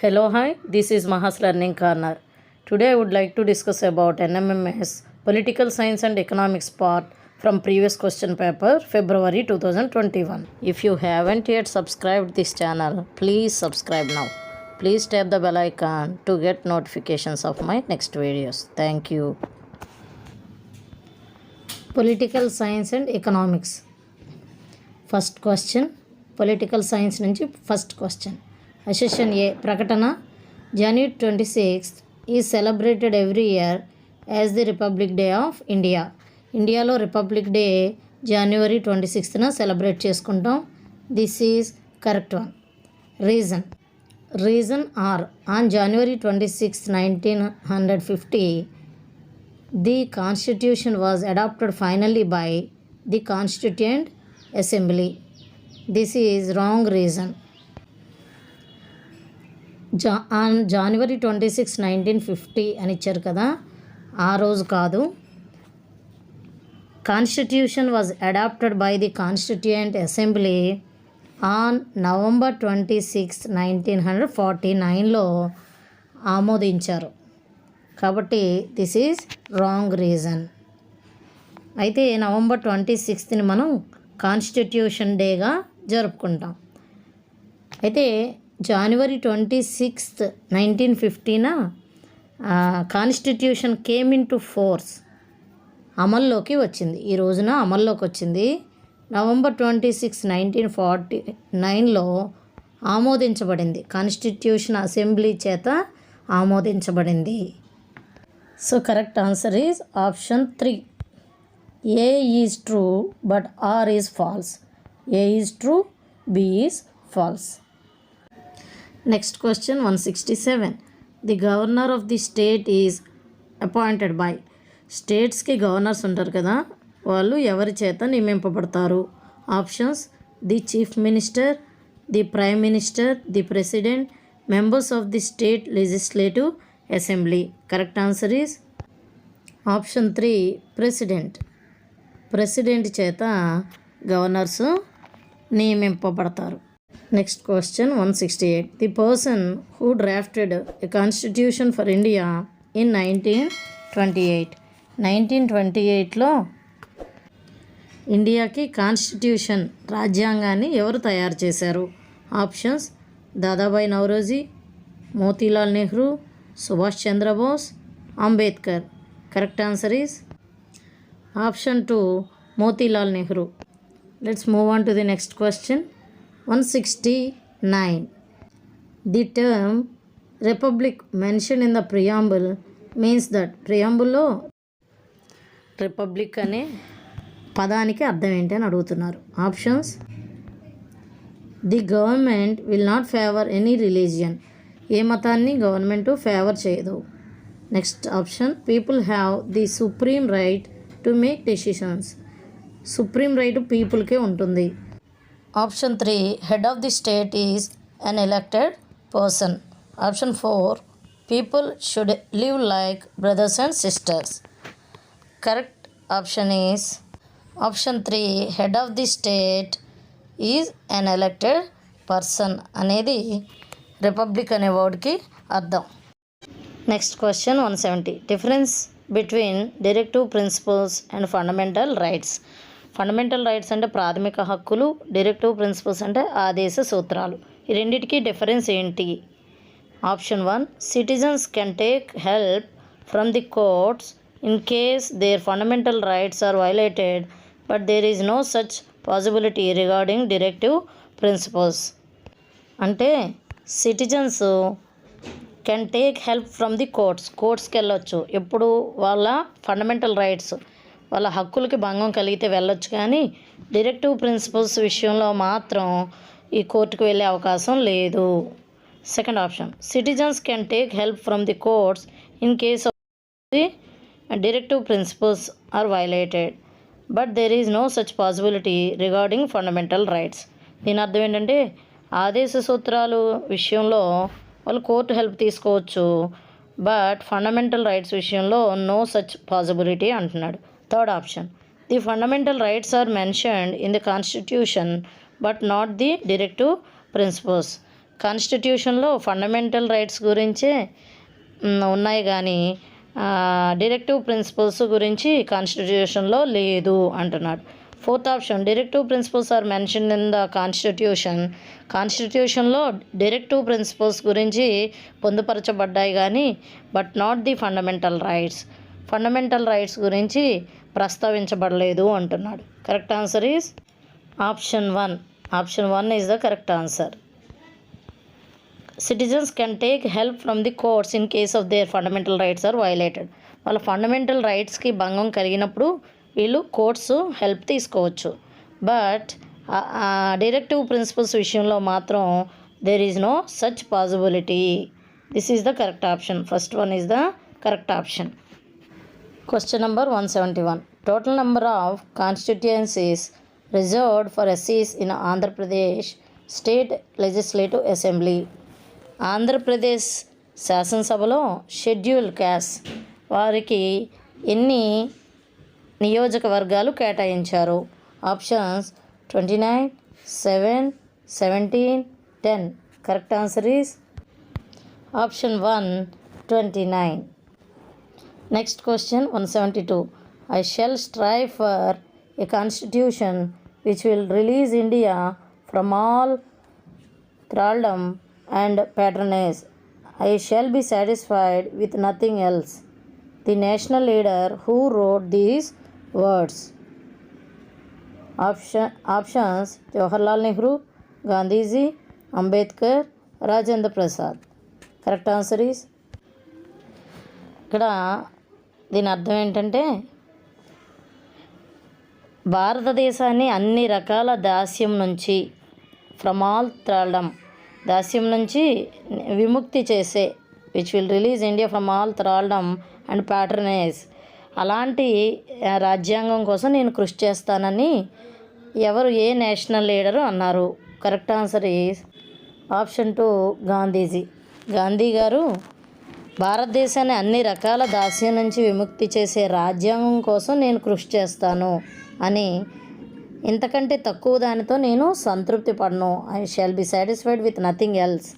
Hello, hi, this is Mahas Learning Corner. Today I would like to discuss about NMMS Political Science and Economics part from previous question paper February 2021. If you haven't yet subscribed this channel, please subscribe now. Please tap the bell icon to get notifications of my next videos. Thank you. Political Science and Economics. First question. Political Science నుంచి first question. Section A. Prakatana. January 26th is celebrated every year as the Republic Day of India. ఇండియాలో republic day జనవరి 26న celebrate చేసుకుంటాం. This is correct one. Reason are on January 26, 1950 the constitution was adopted finally by the Constituent Assembly. This is wrong reason. On January 26, 1950 అని ఇచ్చారు కదా, ఆ రోజు కాదు. Constitution was adopted by the constituent assembly on November 26, 1949లో ఆమోదించారు. కాబట్టి this is wrong reason. అయితే November 26ని మనం కాన్స్టిట్యూషన్ డేగా జరుపుకుంటాం. అయితే January 26, 1950న constitution came into force, అమల్లోకి వచ్చింది. ఈ రోజున అమల్లోకి వచ్చింది. November 26, 1949లో ఆమోదించబడింది. కాన్స్టిట్యూషన్ అసెంబ్లీ చేత ఆమోదించబడింది. So correct answer is option 3. A is true but R is false. A is true, B is false. Next question 167. The governor of the state is appointed by. స్టేట్స్కి governors ఉంటారు కదా, వాళ్ళు ఎవరి చేత నియమింపబడతారు? Options: the chief minister, the prime minister, the president, members of the state legislative assembly. Correct answer is option 3, president. President చేత governors నియమింపబడతారు. Next question 168. The person who drafted a constitution for India in 1928. 1928లో ఇండియాకి constitution, రాజ్యాంగాన్ని ఎవరు తయారు చేశారు? Options: Dadabhai Naoroji, Motilal Nehru, Subhash Chandrabose, Ambedkar. Correct answer is option 2, Motilal Nehru. Let's move on to the next question 169. The term republic mention in the preamble means that. ప్రియాంబుల్లో republic అనే పదానికి అర్థం ఏంటి అని అడుగుతున్నారు. Options: the government will not favour any religion. ఏ మతాన్ని గవర్నమెంట్ ఫేవర్ చేయదు. Next option: people have the supreme right to make decisions. Supreme right పీపుల్కే ఉంటుంది. Option 3, head of the state is an elected person. Option 4, people should live like brothers and sisters. Correct option is option 3, head of the state is an elected person అనేది republic అనే వర్డ్కి అర్థం. Next question 170. Difference between directive principles and fundamental rights. Fundamental rights అంటే ప్రాథమిక హక్కులు, directive principles అంటే ఆదేశ సూత్రాలు. ఈ రెండింటికి డిఫరెన్స్ ఏంటి? Option 1, citizens can take help from the courts in case their fundamental rights are violated but there is no such possibility regarding directive principles. అంటే citizens can take help from the కోర్ట్స్కి వెళ్ళొచ్చు ఎప్పుడు వాళ్ళ fundamental rights, వాళ్ళ హక్కులకి భంగం కలిగితే వెళ్ళొచ్చు, కానీ డైరెక్టివ్ ప్రిన్సిపల్స్ విషయంలో మాత్రం ఈ కోర్టుకు వెళ్ళే అవకాశం లేదు. Second option, citizens can take help from the courts in case of the directive principles are violated but there is no such possibility regarding fundamental rights. దీని అర్థం ఏంటంటే ఆదేశ సూత్రాలు విషయంలో వాళ్ళు కోర్టు హెల్ప్ తీసుకోవచ్చు, బట్ ఫండమెంటల్ రైట్స్ విషయంలో no such possibility అంటున్నాడు. Third option, the fundamental rights are mentioned in the constitution but not the directive principles. కాన్స్టిట్యూషన్లో ఫండమెంటల్ రైట్స్ గురించే ఉన్నాయి కానీ డైరెక్టివ్ ప్రిన్సిపల్స్ గురించి కాన్స్టిట్యూషన్లో లేదు అంటున్నాడు. Fourth option, directive principles are mention in the కాన్స్టిట్యూషన్లో డైరెక్టివ్ ప్రిన్సిపల్స్ గురించి పొందుపరచబడ్డాయి కానీ but not the fundamental rights గురించి ప్రస్తావించబడలేదు అంటున్నాడు. Correct answer is option 1 is the correct answer. Citizens can take help from the courts in case of there fundamental rights are violated. వాళ్ళ fundamental రైట్స్కి భంగం కలిగినప్పుడు వీళ్ళు కోర్ట్స్ హెల్ప్ తీసుకోవచ్చు. But directive principles విషయంలో మాత్రం there is no such possibility. This is the correct option. First one is the correct option. Question number 171. Total number of constituencies reserved for SCs in Andhra Pradesh State Legislative Assembly. Andhra Pradesh శాసనసభలో schedule caste వారికి ఎన్ని నియోజకవర్గాలు కేటాయించారు? Options 29, 7, 17, 10. Correct answer is option 1, 29. Next question 172. I shall strive for a constitution which will release India from all thraldom and patronage. I shall be satisfied with nothing else. The national leader who wrote these words. Options Jawaharlal Nehru, Gandhiji, Ambedkar, Rajendra Prasad. Correct answer is ఇక్కడ దీని అర్థం ఏంటంటే భారతదేశాన్ని అన్ని రకాల దాస్యం నుంచి from all థ్రాల్డమ్ దాస్యం నుంచి విముక్తి చేసే which will release India from all thraldom and patronize అలాంటి రాజ్యాంగం కోసం నేను కృషి చేస్తానని ఏ నేషనల్ లీడరు అన్నారు? Correct answer is option 2, Gandhiji. Gandhi గారు భారతదేశాన్ని అన్ని రకాల దాస్యం నుంచి విముక్తి చేసే రాజ్యాంగం కోసం నేను కృషి చేస్తాను అని, ఇంతకంటే తక్కువ దానితో నేను సంతృప్తి పడను, I shall be satisfied with nothing else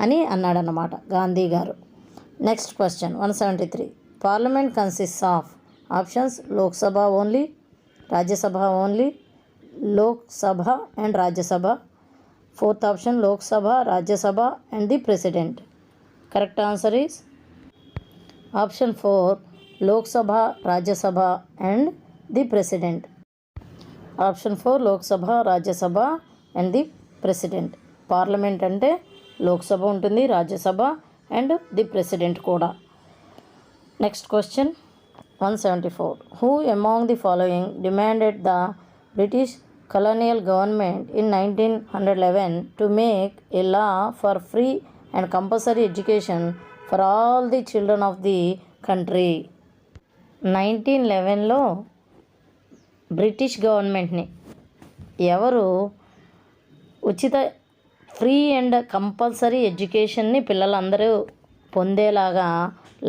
అని అన్నాడన్నమాట గాంధీ గారు. Next question 173. Parliament consists of options Lok Sabha only, Rajya Sabha only, Lok Sabha and Rajya Sabha. Fourth option Lok Sabha, Rajya Sabha and the president. Correct answer is option 4, Lok Sabha, Rajya Sabha and the president. Option 4 Lok Sabha, Rajya Sabha and the president. Parliament అంటే లోక్సభ ఉంటుంది, Rajya Sabha and the president కూడా. Next question 174. Who among the following demanded the British colonial government in 1911 to make a law for free and compulsory education for all the children of the country? 1911లో British గవర్నమెంట్ని ఎవరు ఉచిత free and compulsory ఎడ్యుకేషన్ని పిల్లలందరూ పొందేలాగా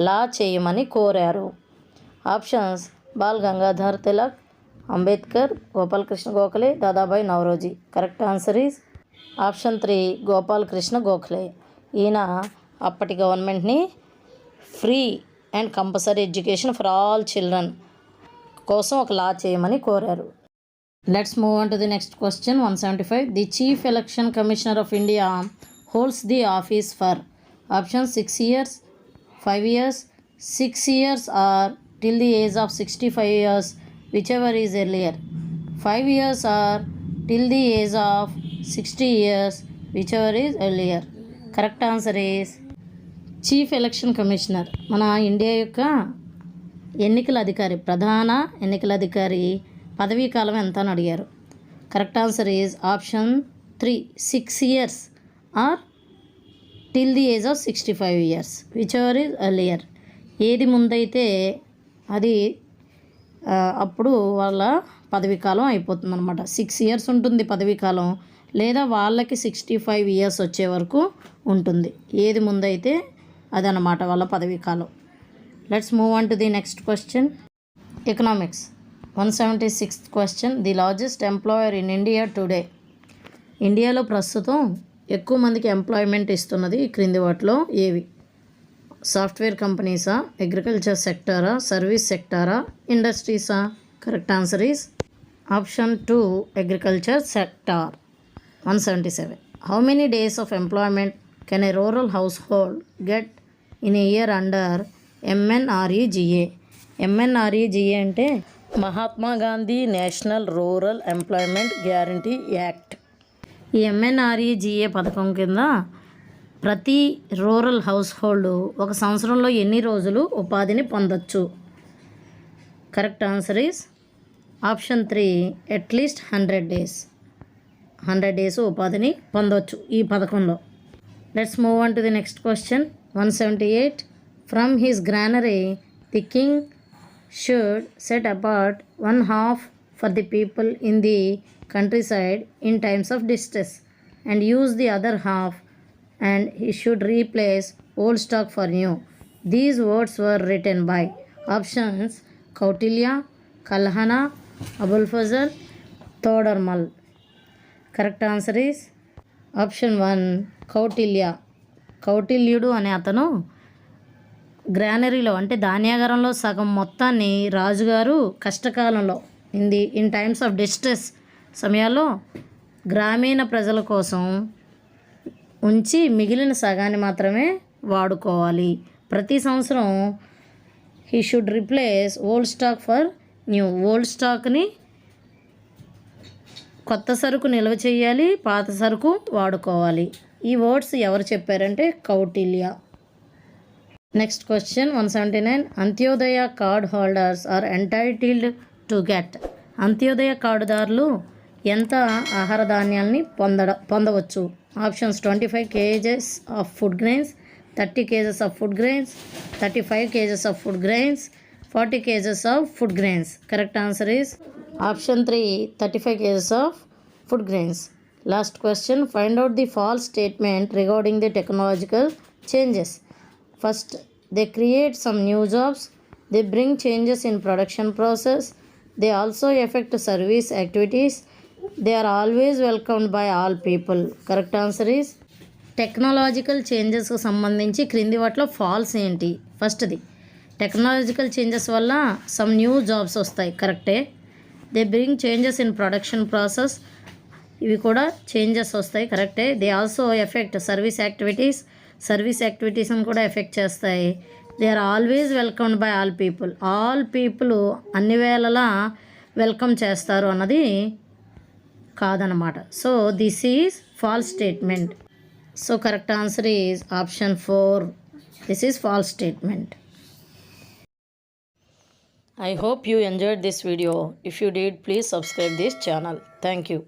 law చేయమని కోరారు? Options Bal Gangadhar Tilak, Ambedkar, Gopalakrishna Gokhale, Dadabhai Naoroji. Correct answer is option 3, Gopalakrishna Gokhale. ఈయన అప్పటి గవర్నమెంట్ని free and compulsory education for all children కోసం ఒక లా చేయమని కోరారు. Let's move on to the next question 175. The chief election commissioner of India holds the office for option 6 years, 5 years, 6 years or till the age of 65 years, whichever is earlier. 5 years or till the age of 60 years, whichever is earlier. Correct answer is chief election commissioner మన India యొక్క ఎన్నికల అధికారి, ప్రధాన ఎన్నికల అధికారి పదవీ కాలం ఎంత అని అడిగారు. Correct answer is option 3, 6 years or till the age of 65 years, whichever is earlier. ఏది ముందైతే అది అప్పుడు వాళ్ళ పదవీ కాలం అయిపోతుంది అనమాట. 6 years ఉంటుంది పదవీ కాలం, లేదా వాళ్ళకి 65 years వచ్చే వరకు ఉంటుంది. ఏది ముందైతే అదనమాట వాళ్ళ పదవీ కాలం. Let's move on to the next question economics 176th question. The largest employer in India today. ఇండియాలో ప్రస్తుతం ఎక్కువ మందికి ఎంప్లాయ్మెంట్ ఇస్తున్నది ఈ క్రింది వాటిలో ఏవి? సాఫ్ట్వేర్ కంపెనీసా, అగ్రికల్చర్ సెక్టారా, సర్వీస్ సెక్టారా, ఇండస్ట్రీసా? Correct answer is option 2 agriculture sector. 177. How many days of employment can a rural household get in a year under MNREGA? MNREGA అంటే Mahatma Gandhi national rural employment guarantee act. ఈ MNREGA పథకం కింద ప్రతి rural house hold ఒక సంవత్సరంలో ఎన్ని రోజులు ఉపాధిని పొందొచ్చు? Correct answer is option 3 at least 100 days. 100 days ఉపాధిని పొందవచ్చు ఈ పథకంలో. Let's move on to the next question. 178. From his granary the king should set apart 1/2 for the people in the countryside in times of distress and use the other half, and he should replace old stock for new. These words were written by options Kautilya, Kalhana, Abul Fazl, Todarmal. Correct answer is option 1 Kautilya. కౌటిల్యుడు అనే అతను గ్రానరీలో అంటే ధాన్యాగారంలో సగం మొత్తాన్ని రాజుగారు కష్టకాలంలో in times of distress సమయాల్లో గ్రామీణ ప్రజల కోసం ఉంచి మిగిలిన సగాన్ని మాత్రమే వాడుకోవాలి. ప్రతి సంవత్సరం he should replace old stock for new. Old స్టాక్ని కొత్త సరుకు నిల్వ చేయాలి, పాత సరుకు వాడుకోవాలి. ఈ వర్డ్స్ ఎవరు చెప్పారంటే Kautilya. Next question 179. Antyodaya card holders are entitled to get. Antyodaya కార్డుదారులు ఎంత ఆహార ధాన్యాలని పొందవచ్చు? Options 25 kgs of food grains, 30 kgs of food grains, 35 kgs of food grains, 40 kgs of food grains. Correct answer is option 3 35 kgs of food grains. Last question. Find out the false statement regarding the technological changes. First, they create some new jobs, they bring changes in production process, they also effect service activities, they are always welcomed by all people. Correct answer is technological చేంజెస్కు సంబంధించి క్రింది వాటిలో false ఏంటి? ఫస్ట్ది, technological changes వల్ల some new jobs వస్తాయి, కరెక్టే. They bring changes in production process, ఇవి కూడా చేంజెస్ వస్తాయి, కరెక్టే. They also effect service activities, service యాక్టివిటీస్ని కూడా ఎఫెక్ట్ చేస్తాయి. They are always welcomed by all people, all people అన్ని వేళలా వెల్కమ్ చేస్తారు అన్నది కాదనమాట. So this is false statement. So correct answer is option 4. This is false statement. I hope you enjoyed this video. If you did, please subscribe this channel. Thank you.